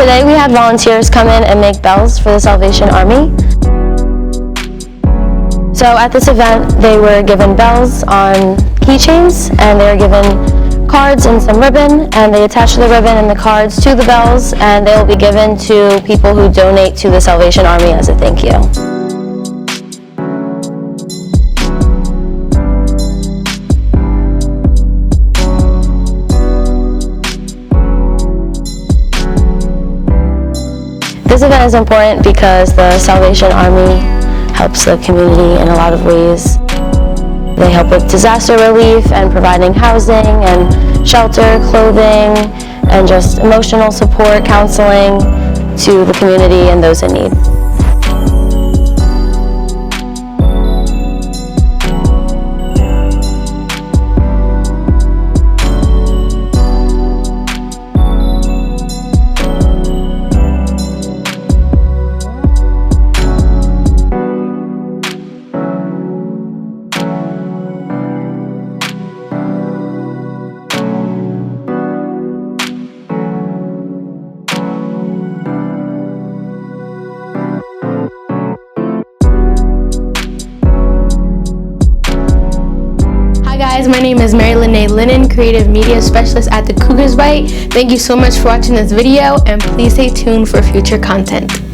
Today we had volunteers come in and make bells for the Salvation Army. So at this event, they were given bells on keychains, and they were given cards and some ribbon, and they attached the ribbon and the cards to the bells, and they will be given to people who donate to the Salvation Army as a thank you. This event is important because the Salvation Army helps the community in a lot of ways. They help with disaster relief and providing housing and shelter, clothing, and just emotional support, counseling to the community and those in need. Hi guys, my name is Mary Lene Lennon, Creative Media Specialist at the Cougar's Byte. Thank you so much for watching this video, and please stay tuned for future content.